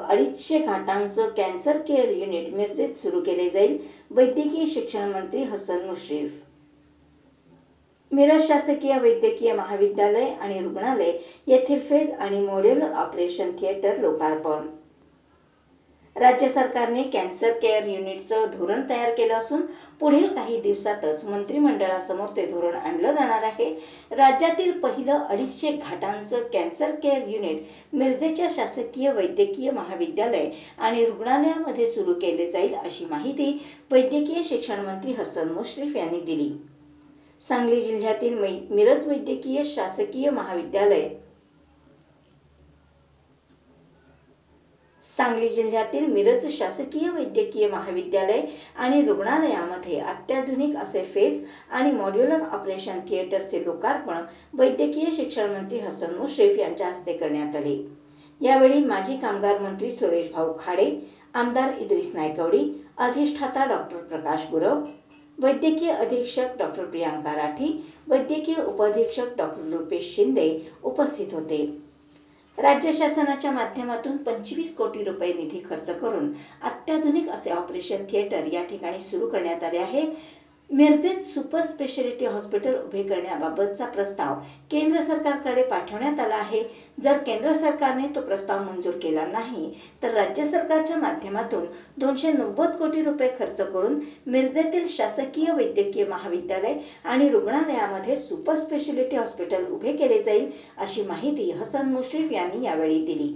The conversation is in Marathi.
250 घाटांचं कॅन्सर केअर युनिट मिरजेत सुरू केले जाईल. वैद्यकीय शिक्षण मंत्री हसन मुश्रीफ. मिरज शासकीय वैद्यकीय महाविद्यालय आणि रुग्णालय येथील फेज आणि मॉड्यूलर ऑपरेशन थिएटर लोकार्पण. राज्य सरकारने कॅन्सर केअर युनिटचं धोरण तयार केलं असून पुढील काही दिवसातच मंत्रिमंडळासमोर ते धोरण आणलं जाणार आहे. राज्यातील पहिलं 250 घाटांचं कॅन्सर केअर युनिट मिरजेच्या शासकीय वैद्यकीय महाविद्यालय आणि रुग्णालयामध्ये सुरू केले जाईल, अशी माहिती वैद्यकीय शिक्षण मंत्री हसन मुश्रीफ यांनी दिली. सांगली जिल्ह्यातील मिरज वैद्यकीय शासकीय महाविद्यालय सांगली जिल्ह्यातील मिरज शासकीय वैद्यकीय महाविद्यालय आणि रुग्णालयामध्ये अत्याधुनिक असे फेज आणि मॉड्यूलर ऑपरेशन थिएटरचे लोकार्पण वैद्यकीय शिक्षण मंत्री हसन मुश्रीफ यांच्या हस्ते करण्यात आले. यावेळी माजी कामगार मंत्री सुरेश भाऊ खाडे, आमदार इद्रिस नायकवडी, अधिष्ठाता डॉक्टर प्रकाश गुरव, वैद्यकीय अधीक्षक डॉक्टर प्रियांका राठी, वैद्यकीय उपअधीक्षक डॉक्टर रुपेश शिंदे उपस्थित होते. राज्य शासनाच्या माध्यमातून 25 कोटी रुपये निधी खर्च करून अत्याधुनिक असे ऑपरेशन थिएटर या ठिकाणी सुरू करण्यात आले आहे. मिरजेत सुपर स्पेशालिटी हॉस्पिटल उभे करण्याबाबतचा प्रस्ताव केंद्र सरकारकडे पाठवण्यात आला आहे. जर केंद्र सरकारने तो प्रस्ताव मंजूर केला नाही तर राज्य सरकारच्या माध्यमातून 290 कोटी रुपये खर्च करून मिरजेतील शासकीय वैद्यकीय महाविद्यालय आणि रुग्णालयामध्ये सुपर स्पेशालिटी हॉस्पिटल उभे केले जाईल, अशी माहिती हसन मुश्रीफ यांनी यावेळी दिली.